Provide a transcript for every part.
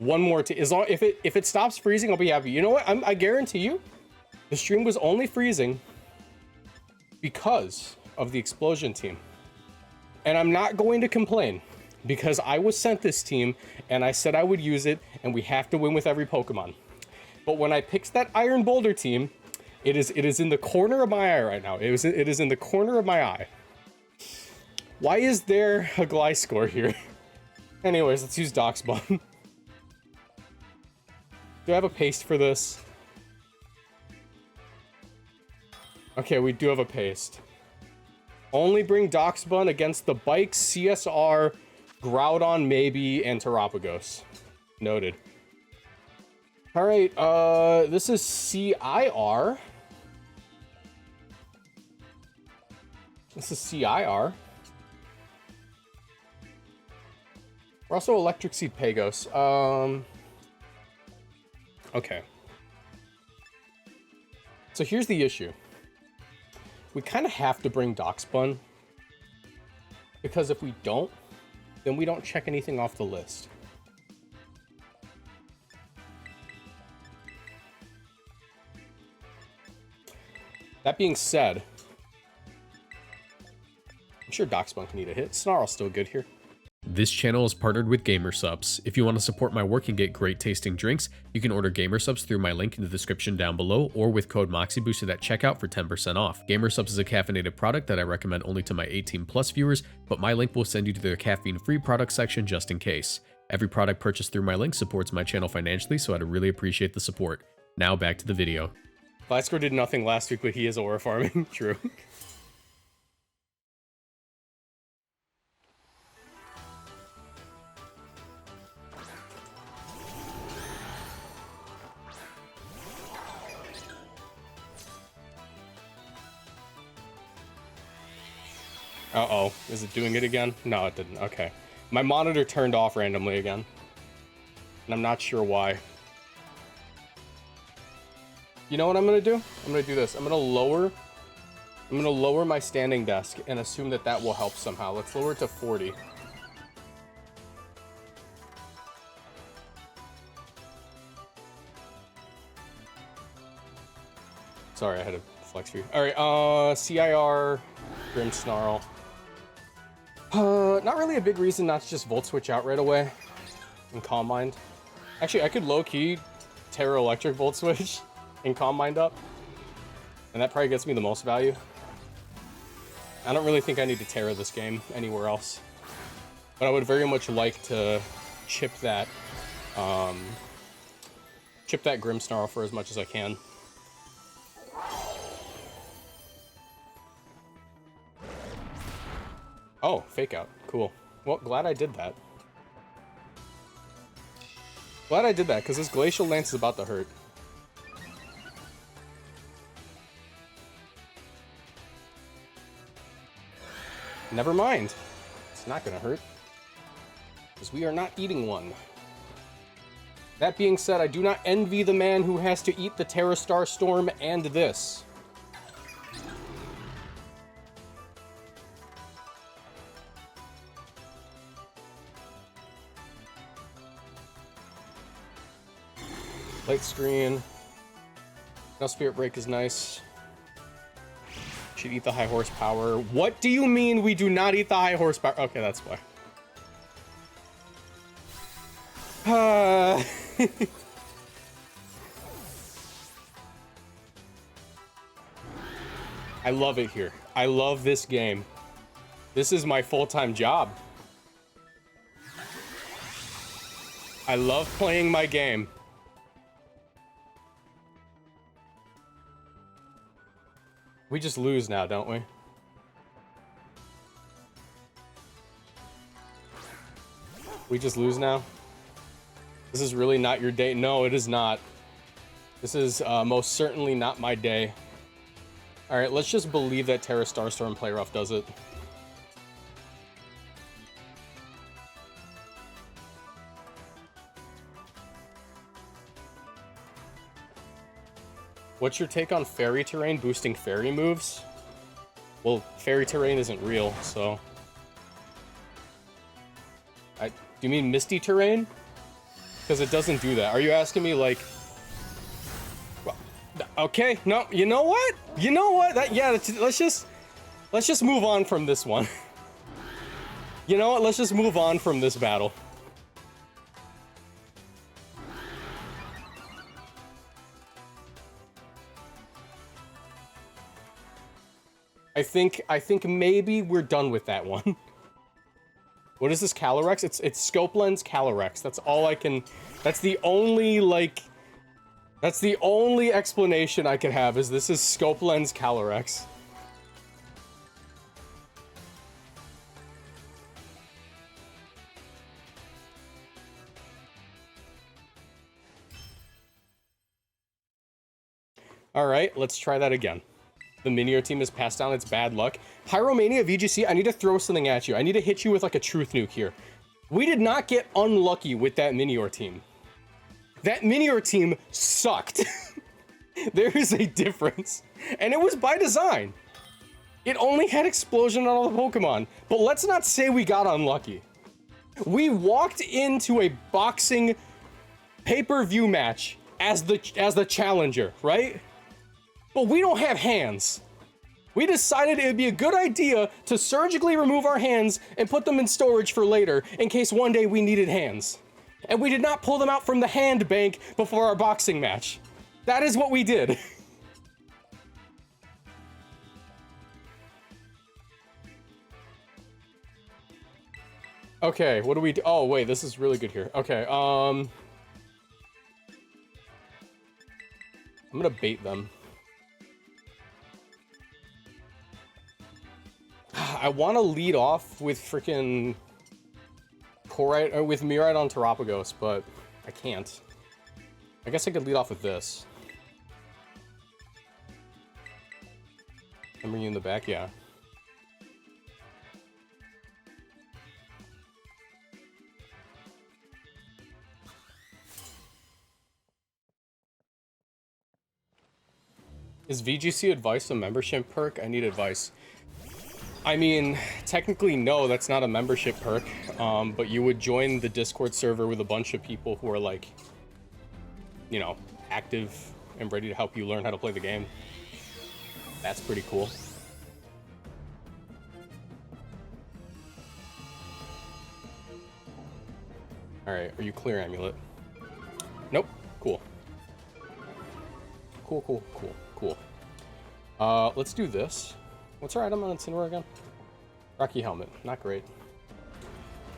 One more as long if it stops freezing, I'll be happy. You know what? I guarantee you, the stream was only freezing because of the explosion team. And I'm not going to complain because I was sent this team and I said I would use it and we have to win with every Pokemon. But when I picked that Iron Boulder team, it is in the corner of my eye right now. It is in the corner of my eye. Why is there a Gliscor here? Anyways, let's use DACHSBUN. Do I have a paste for this? Okay, we do have a paste. Only bring DACHSBUN against the Bikes, CSR, Groudon maybe, and Terapagos. Noted. Alright, this is CIR. This is CIR. We're also Electric Seed Pagos. Okay. So here's the issue. We kind of have to bring DACHSBUN. Because if we don't, then we don't check anything off the list. That being said, I'm sure DACHSBUN can eat a hit. Snarl's still good here. This channel is partnered with GamerSupps. If you want to support my work and get great tasting drinks, you can order GamerSupps through my link in the description down below or with code Moxie boosted at checkout for 10% off. GamerSupps is a caffeinated product that I recommend only to my 18+ viewers, but my link will send you to their caffeine-free product section just in case. Every product purchased through my link supports my channel financially, so I'd really appreciate the support. Now back to the video. Gliscor did nothing last week, but he is aura farming. True. Uh-oh. Is it doing it again? No, it didn't. Okay. My monitor turned off randomly again. And I'm not sure why. You know what I'm gonna do? I'm gonna do this. I'm gonna lower my standing desk and assume that that will help somehow. Let's lower it to 40. Sorry, I had a flex view. Alright, CIR, Grimmsnarl. Not really a big reason not to just Volt Switch out right away and Calm Mind. Actually, I could low-key Terra Electric Volt Switch and Calm Mind up. And that probably gets me the most value. I don't really think I need to Terra this game anywhere else. But I would very much like to chip that Grimmsnarl for as much as I can. Oh, fake out. Cool. Well, glad I did that. Glad I did that, because this Glacial Lance is about to hurt. Never mind. It's not gonna hurt. Because we are not eating one. That being said, I do not envy the man who has to eat the Terra Star Storm and this. Light Screen. No Spirit Break is nice. Should eat the high horsepower. What do you mean we do not eat the high horsepower? Okay, that's why. I love it here. I love this game. This is my full-time job. I love playing my game. We just lose now, don't we? We just lose now? This is really not your day. No, it is not. This is most certainly not my day. Alright, let's just believe that Terra Starstorm Play Rough does it. What's your take on Fairy Terrain boosting Fairy moves? Well, Fairy Terrain isn't real, so... Do you mean Misty Terrain? Because it doesn't do that. Are you asking me, like... Okay, no, you know what? You know what? Let's just move on from this one. You know what? Let's just move on from this battle. I think maybe we're done with that one. What is this, Calyrex? It's Scope Lens Calyrex. That's all I can... That's the only, like... That's the only explanation I can have, is this is Scope Lens Calyrex. Alright, let's try that again. The Minior team has passed down its bad luck. Pyromania VGC, I need to throw something at you. I need to hit you with like a truth nuke here. We did not get unlucky with that Minior team. That Minior team sucked. There is a difference. And it was by design. It only had explosion on all the Pokemon. But let's not say we got unlucky. We walked into a boxing pay-per-view match as the challenger, right? But we don't have hands. We decided it would be a good idea to surgically remove our hands and put them in storage for later in case one day we needed hands. And we did not pull them out from the hand bank before our boxing match. That is what we did. Okay, what do we do? Oh, wait, this is really good here. Okay, I'm gonna bait them. I want to lead off with freaking Corite, or with Mirite on Terapagos, but I can't. I guess I could lead off with this. And bring you in the back, yeah. Is VGC advice a membership perk? I need advice. I mean, technically no, that's not a membership perk, but you would join the Discord server with a bunch of people who are like, you know, active and ready to help you learn how to play the game. That's pretty cool. Alright, are you clear, Amulet? Nope. Cool. Cool. Let's do this. What's our item on Incineroar again? Rocky Helmet. Not great.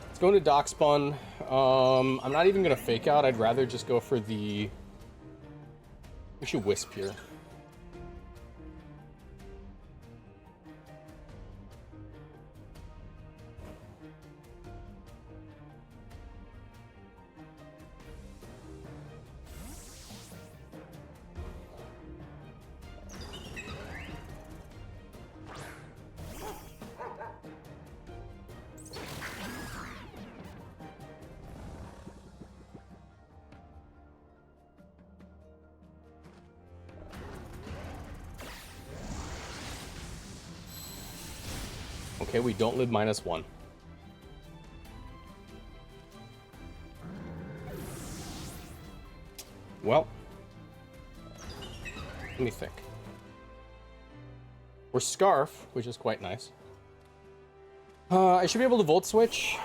Let's go into DACHSBUN. I'm not even gonna fake out. I'd rather just go for the... We should Wisp here. Okay, we don't live -1. Well, let me think. We're Scarf, which is quite nice. I should be able to Volt Switch.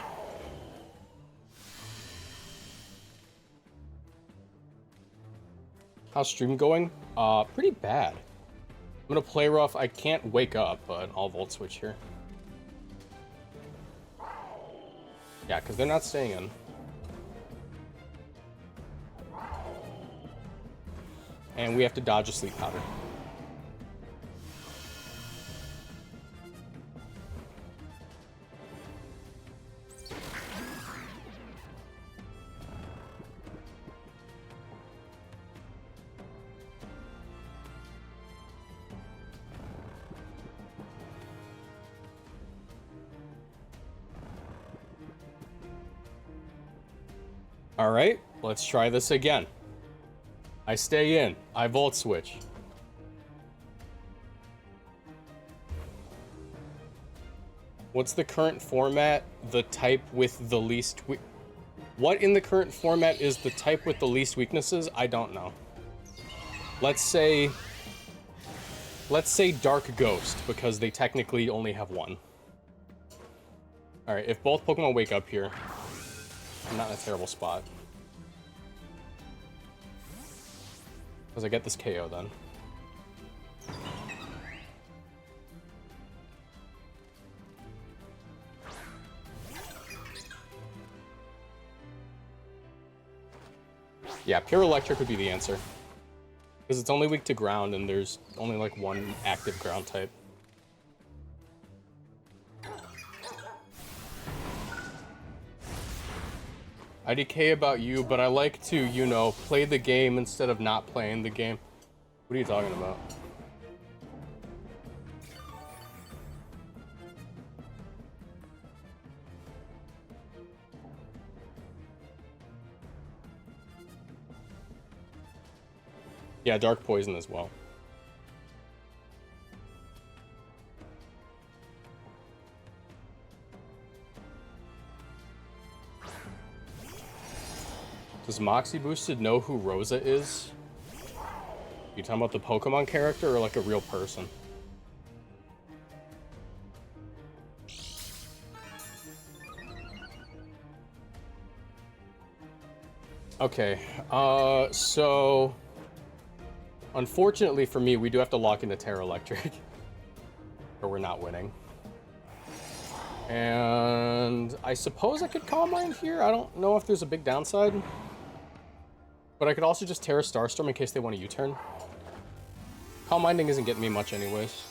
How's stream going? Pretty bad. I'm gonna play rough. I can't wake up, but I'll Volt Switch here. Yeah, because they're not staying in. And we have to dodge a Sleep Powder. All right, let's try this again. I stay in. I Volt Switch. What's the current format? The type with the least What in the current format is the type with the least weaknesses? I don't know. Let's say Dark Ghost, because they technically only have one. Alright, if both Pokemon wake up here, I'm not in a terrible spot. Because I get this KO then. Yeah, Pure Electric would be the answer. Because it's only weak to ground and there's only like one active ground type. IDK about you, but I like to, you know, play the game instead of not playing the game. What are you talking about? Yeah, Dark Poison as well. Does Moxie Boosted know who Rosa is? You talking about the Pokemon character or like a real person? Okay, so unfortunately for me, we do have to lock into Terra Electric, or we're not winning. And I suppose I could Calm Mind here. I don't know if there's a big downside, but I could also just Terra Starstorm in case they want a U-turn. Calm Minding isn't getting me much anyways.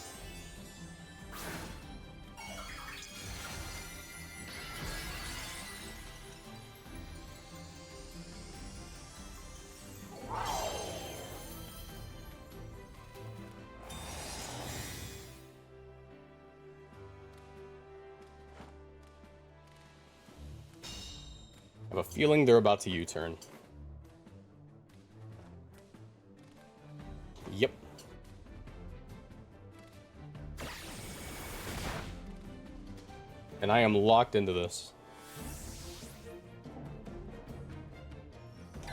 I have a feeling they're about to U-turn. Yep. And I am locked into this.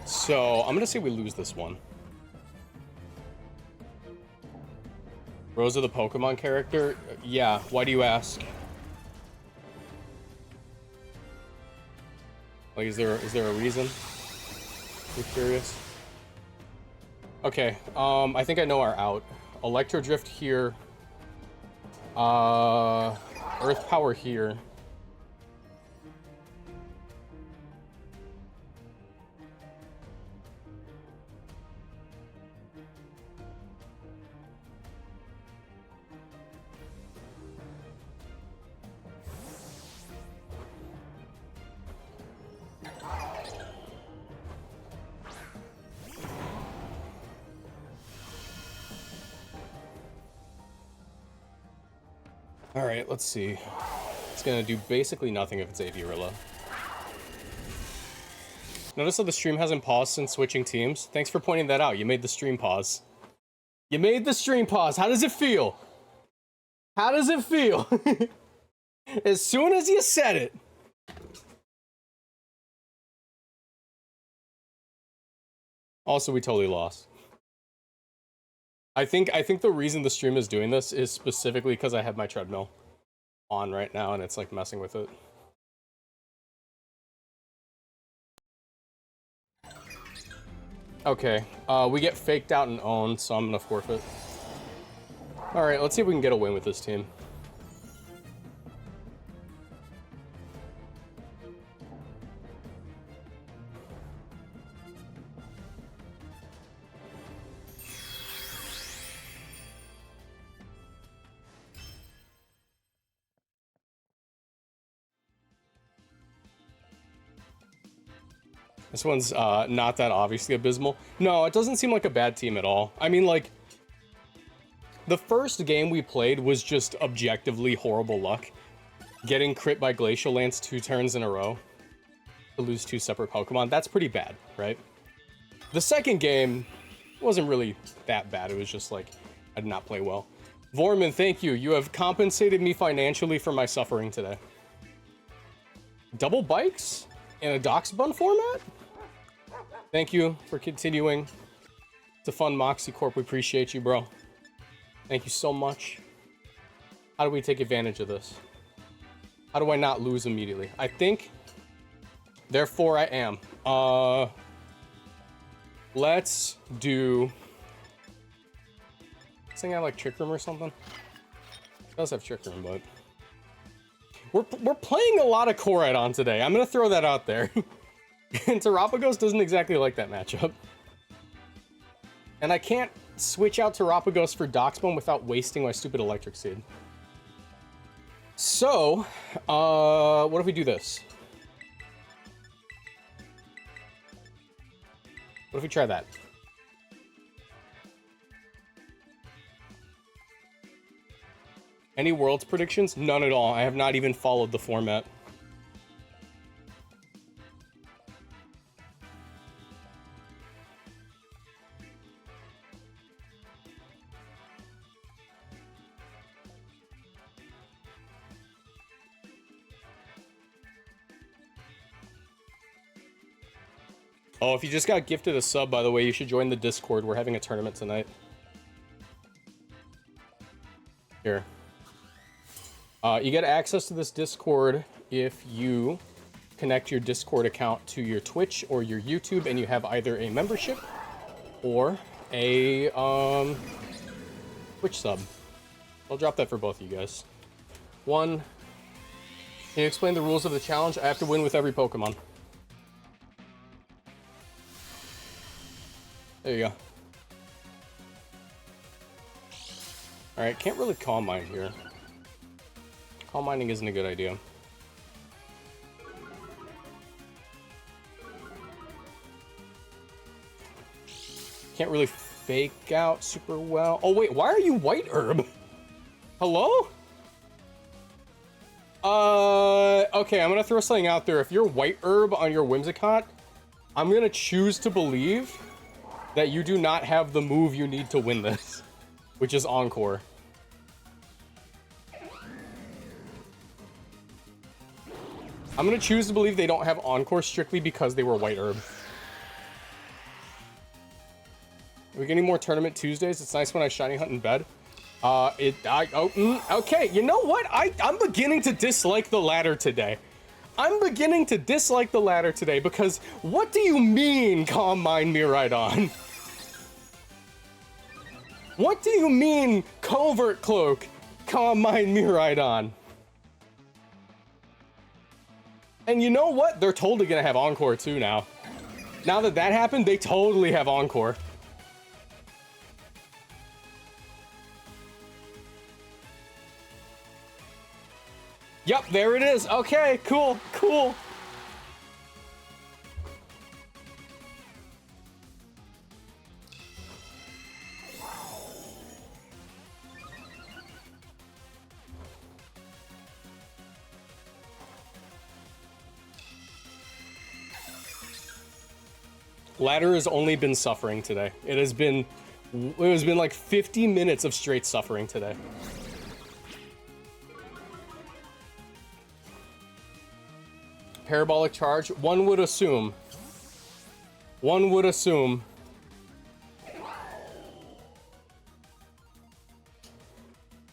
So, I'm gonna say we lose this one. Rosa the Pokemon character? Yeah, why do you ask? Like, is there a reason? I'm curious. Okay, I think I know our out. Electro Drift here. Earth Power here. Alright, let's see. It's gonna do basically nothing if it's Avirilla. Notice how the stream hasn't paused since switching teams? Thanks for pointing that out. You made the stream pause. You made the stream pause. How does it feel? How does it feel? As soon as you said it. Also, we totally lost. I think the reason the stream is doing this is specifically because I have my treadmill on right now and it's like messing with it. Okay, we get faked out and owned, so I'm gonna forfeit. Alright, let's see if we can get a win with this team. This one's not that obviously abysmal. No, it doesn't seem like a bad team at all. I mean, like, the first game we played was just objectively horrible luck. Getting crit by Glacial Lance 2 turns in a row to lose 2 separate Pokemon, that's pretty bad, right? The second game wasn't really that bad. It was just like, I did not play well. Vorman, thank you. You have compensated me financially for my suffering today. Double bikes? in a DACHSBUN format? Thank you for continuing to fund Moxie Corp. We appreciate you, bro. Thank you so much. How do we take advantage of this? How do I not lose immediately? I think, therefore I am. Let's do... This thing have like Trick Room or something? It does have Trick Room, but... We're playing a lot of Koraidon today. I'm gonna throw that out there. And Terapagos doesn't exactly like that matchup. And I can't switch out Terapagos for DACHSBUN without wasting my stupid Electric Seed. So, what if we do this? What if we try that? Any Worlds predictions? None at all. I have not even followed the format. Oh, if you just got gifted a sub, by the way, you should join the Discord. We're having a tournament tonight. Here. You get access to this Discord if you connect your Discord account to your Twitch or your YouTube and you have either a membership or a Twitch sub. I'll drop that for both of you guys. One, can you explain the rules of the challenge? I have to win with every Pokemon. There you go. Alright, can't really Calm Mind here. Calm Minding isn't a good idea. Can't really fake out super well. Oh wait, why are you White Herb? Hello? Okay, I'm gonna throw something out there. If you're White Herb on your Whimsicott, I'm gonna choose to believe that you do not have the move you need to win this, which is Encore. I'm gonna choose to believe they don't have Encore strictly because they were White Herb. Are we getting more Tournament Tuesdays? It's nice when I shiny hunt in bed. Okay, you know what? I'm beginning to dislike the ladder today. I'm beginning to dislike the ladder today because what do you mean Calm Mind Miraidon? What do you mean Covert Cloak Calm Mind Miraidon? And you know what? They're totally gonna have Encore too now. Now that that happened, they totally have Encore. Yep, there it is. Okay, cool, cool. Ladder has only been suffering today. It has been like 50 minutes of straight suffering today. Parabolic charge, one would assume. One would assume.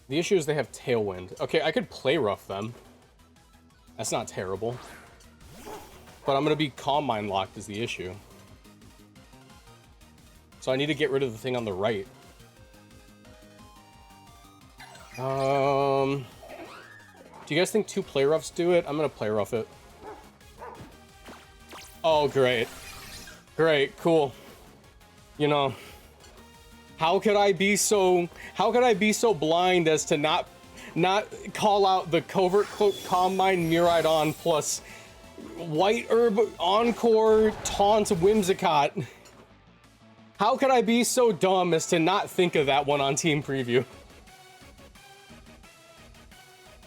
The issue is they have Tailwind. Okay, I could play rough them. That's not terrible. But I'm gonna be Calm Mind locked is the issue. So I need to get rid of the thing on the right. Do you guys think 2 play roughs do it? I'm gonna play rough it. Oh, great. Great, cool. You know, how could I be so blind as to not call out the Covert Cloak Calm Mind Miraidon plus White Herb Encore Taunt Whimsicott? How could I be so dumb as to not think of that one on Team Preview?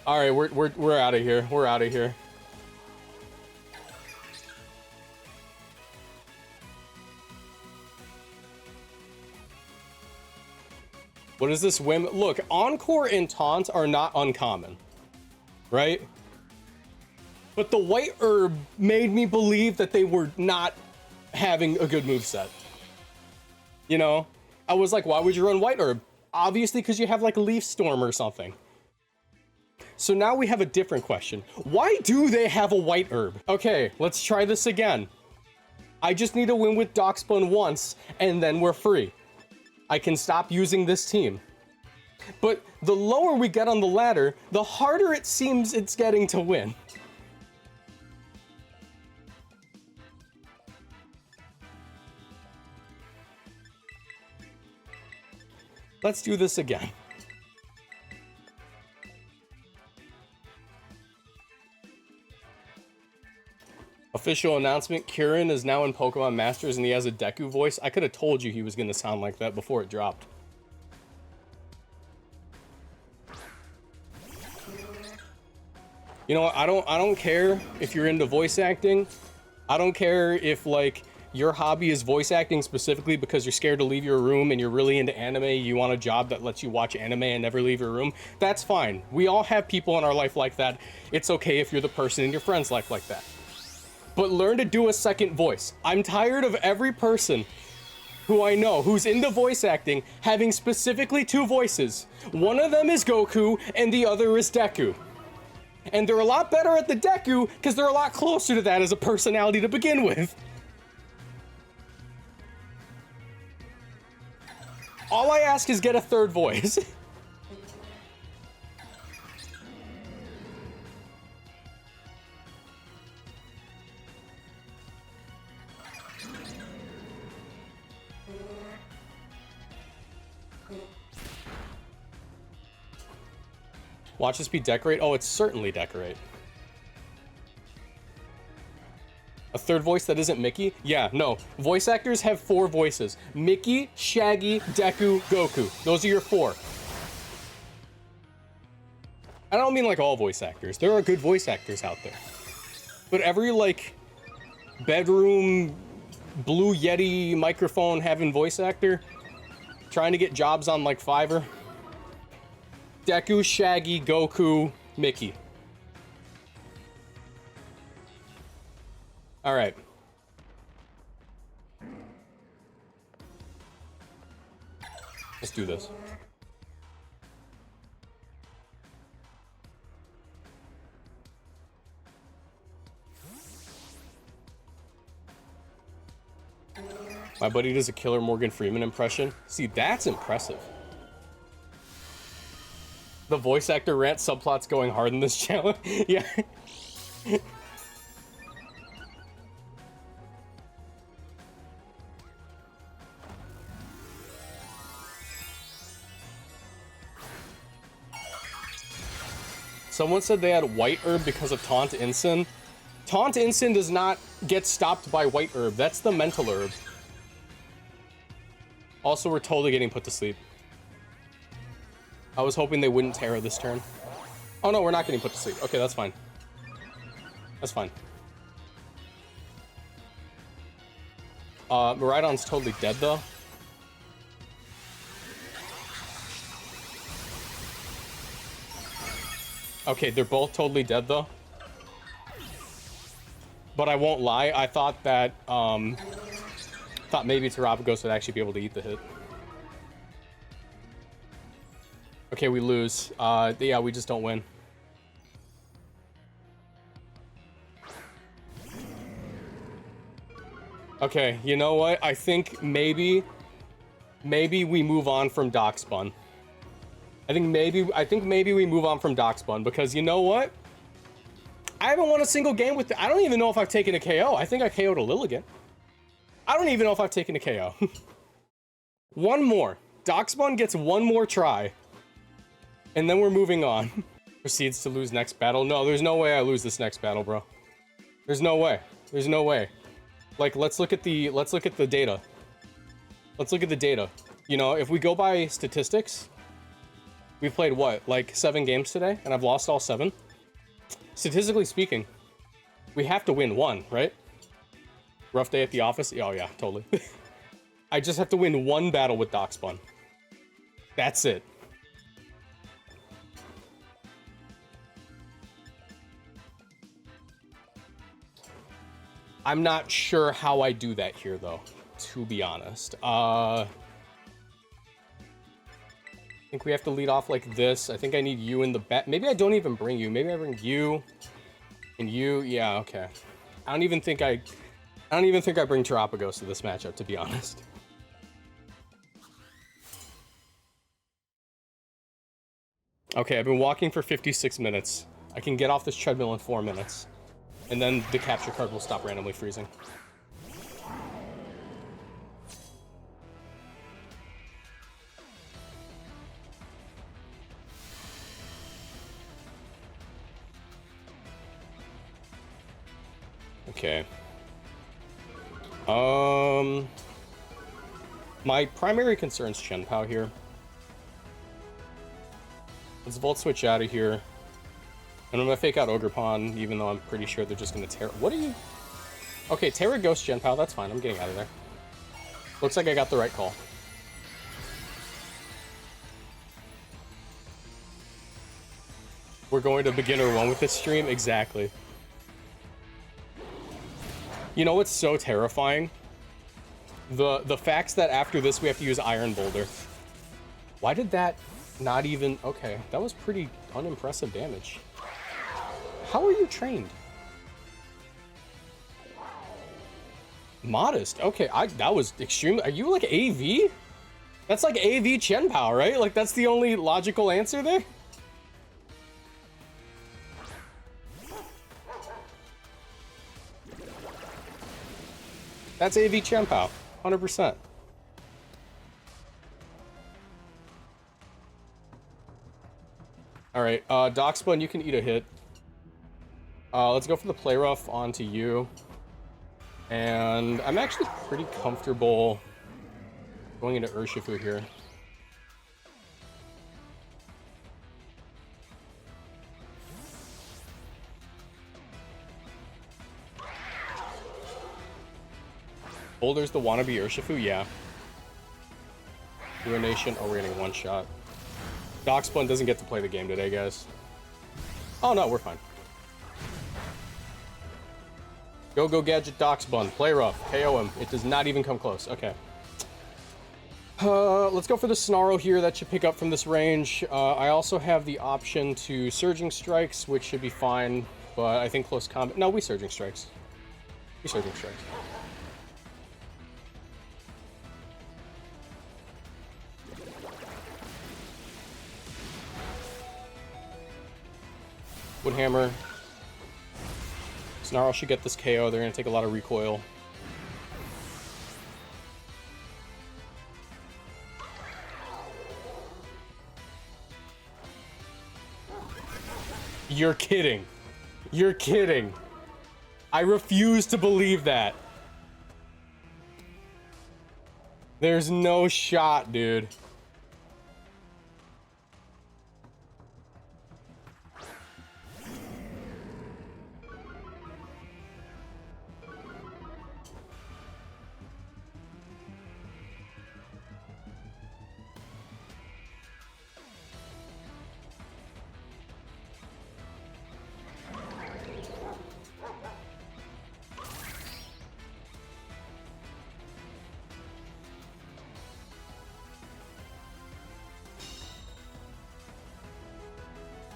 All right, we're out of here. We're out of here. What is this whim? Look, Encore and Taunt are not uncommon, right? But the white herb made me believe that they were not having a good moveset. You know? I was like, why would you run white herb? Obviously, because you have like Leaf Storm or something. So now we have a different question. Why do they have a white herb? Okay, let's try this again. I just need to win with DACHSBUN once, and then we're free. I can stop using this team. But the lower we get on the ladder, the harder it seems it's getting to win. Let's do this again. Official announcement, Kieran is now in Pokemon Masters and he has a Deku voice. I could have told you he was going to sound like that before it dropped. You know what? I don't care if you're into voice acting. I don't care if like your hobby is voice acting specifically because you're scared to leave your room and you're really into anime, you want a job that lets you watch anime and never leave your room. That's fine. We all have people in our life like that. It's okay if you're the person in your friend's life like that. But learn to do a second voice. I'm tired of every person who I know who's into voice acting having specifically two voices. One of them is Goku and the other is Deku. And they're a lot better at the Deku because they're a lot closer to that as a personality to begin with. All I ask is get a third voice. Watch this be decorate? Oh, it's certainly decorate. A third voice that isn't Mickey? Yeah, no. Voice actors have 4 voices. Mickey, Shaggy, Deku, Goku. Those are your 4. I don't mean like all voice actors. There are good voice actors out there. But every like bedroom Blue Yeti microphone having voice actor trying to get jobs on like Fiverr. Deku, Shaggy, Goku, Mickey. All right. Let's do this. My buddy does a killer Morgan Freeman impression. See, that's impressive. The voice actor rant subplot's going hard in this channel. Yeah. Someone said they had white herb because of Taunt Incin. Taunt Incin does not get stopped by white herb. That's the mental herb. Also, we're totally getting put to sleep. I was hoping they wouldn't Terra this turn. Oh no, we're not getting put to sleep. Okay, that's fine. That's fine. Miraidon's totally dead though. Okay, they're both totally dead though. But I won't lie, I thought that, thought maybe Terapagos would actually be able to eat the hit. Okay, we lose. Yeah, we just don't win. Okay, you know what? I think maybe we move on from DACHSBUN. I think maybe we move on from DACHSBUN because you know what? I haven't won a single game with I don't even know if I've taken a KO. I think I KO'd a Lilligant. I don't even know if I've taken a KO. One more. DACHSBUN gets one more try. And then we're moving on. Proceeds to lose next battle. No, there's no way I lose this next battle, bro. There's no way. There's no way. Like, let's look at the data. Let's look at the data. You know, if we go by statistics, we've played what, like 7 games today, and I've lost all 7. Statistically speaking, we have to win 1, right? Rough day at the office? Oh yeah, totally. I just have to win 1 battle with DACHSBUN. That's it. I'm not sure how I do that here, though, to be honest. I think we have to lead off like this. I think I need you in the back. Maybe I don't even bring you. Maybe I bring you and you. Yeah, okay. I don't even think I bring Terapagos to this matchup, to be honest. Okay, I've been walking for 56 minutes. I can get off this treadmill in 4 minutes. And then the capture card will stop randomly freezing. Okay. My primary concern's Chen-Pao here. Let's Volt Switch out of here. And I'm gonna fake out Ogerpon, even though I'm pretty sure they're just gonna tear. What are you? Okay, Terra Ghost Chen-Pao, that's fine. I'm getting out of there. Looks like I got the right call. We're going to beginner 1 with this stream? Exactly. You know what's so terrifying? The facts that after this we have to use Iron Boulder. Why did that not even... Okay, that was pretty unimpressive damage. How are you trained? Modest. Okay, that was extremely... Are you like AV? That's like AV Chen-Pao, right? Like that's the only logical answer there? That's AV Chen-Pao, 100%. All right, DACHSBUN, you can eat a hit. Let's go for the Play Rough onto you. And I'm actually pretty comfortable going into Urshifu here. Boulder's the wannabe Urshifu? Yeah. Ruination. Oh, we're getting one shot. DACHSBUN doesn't get to play the game today, guys. Oh, no, we're fine. Go Gadget DACHSBUN. Play rough. KO him. It does not even come close. Okay. Let's go for the Snarl here. That should pick up from this range. I also have the option to Surging Strikes, which should be fine. But I think close combat... No, we Surging Strikes. We Surging Strikes. Woodhammer. Snarl should get this KO. They're going to take a lot of recoil. You're kidding. You're kidding. I refuse to believe that. There's no shot, dude.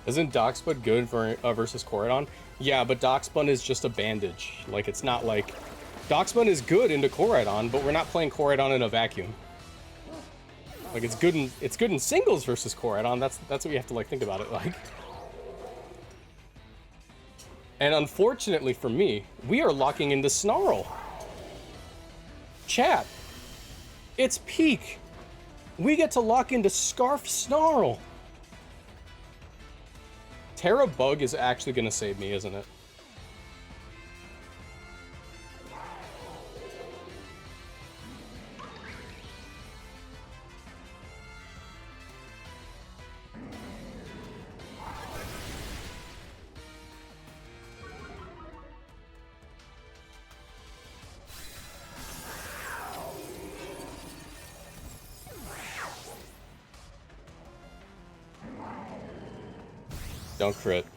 Isn't DACHSBUN good for versus Koridon? Yeah, but DACHSBUN is just a bandage. Like, it's not like... DACHSBUN is good into Koridon, but we're not playing Koridon in a vacuum. Like, it's good in singles versus Koridon. That's what you have to, like, think about it like. And unfortunately for me, we are locking into Snarl. Chat. It's peak. We get to lock into Scarf Snarl. Terra Bug is actually going to save me, isn't it? Don't crit.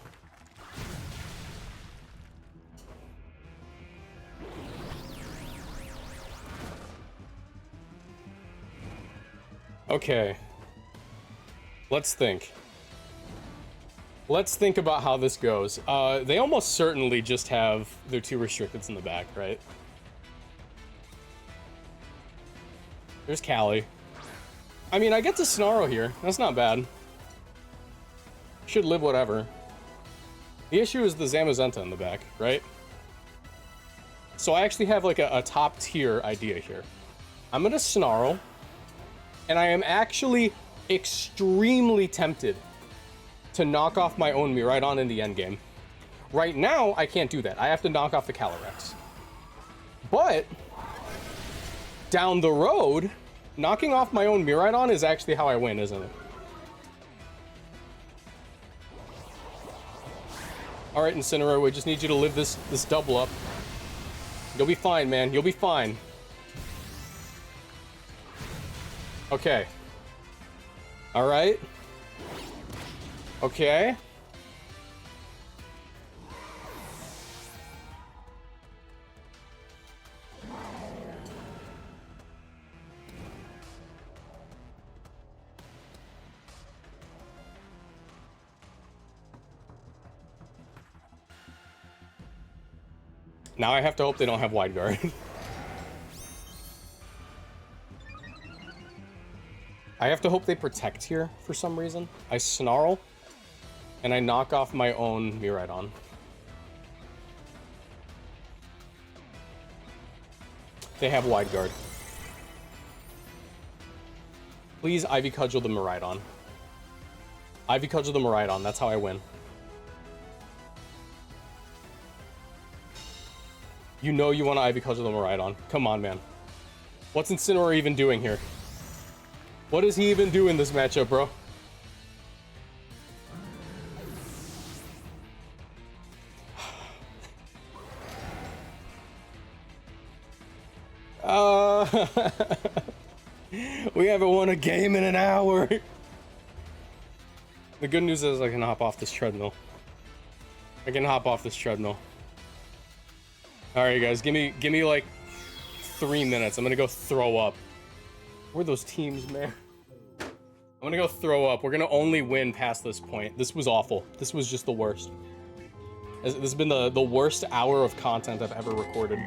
Okay. Let's think. Let's think about how this goes. They almost certainly just have their 2 restricteds in the back, right? There's Callie. I mean, I get to Snarl here. That's not bad. Should live whatever. The issue is the Zamazenta in the back, right? So I actually have like a top tier idea here. I'm gonna Snarl, and I am actually extremely tempted to knock off my own Miraidon in the endgame. Right now, I can't do that. I have to knock off the Calyrex. But down the road, knocking off my own Miraidon is actually how I win, isn't it? All right, Incineroar, we just need you to live this double up. You'll be fine, man. You'll be fine. Okay. All right. Okay. Now I have to hope they don't have wide guard. I have to hope they protect here for some reason. I Snarl, and I knock off my own Miraidon. They have wide guard. Please Ivy Cudgel the Miraidon. Ivy Cudgel the Miraidon, that's how I win. You know you want to Ivy Cudgel the Miraidon. Come on, man. What's Incineroar even doing here? What does he even do in this matchup, bro? We haven't won a game in an hour. The good news is I can hop off this treadmill. I can hop off this treadmill. All right, guys, give me like 3 minutes. I'm gonna go throw up. Where are those teams, man? I'm gonna go throw up. We're gonna only win past this point. This was awful. This was just the worst. This has been the worst hour of content I've ever recorded.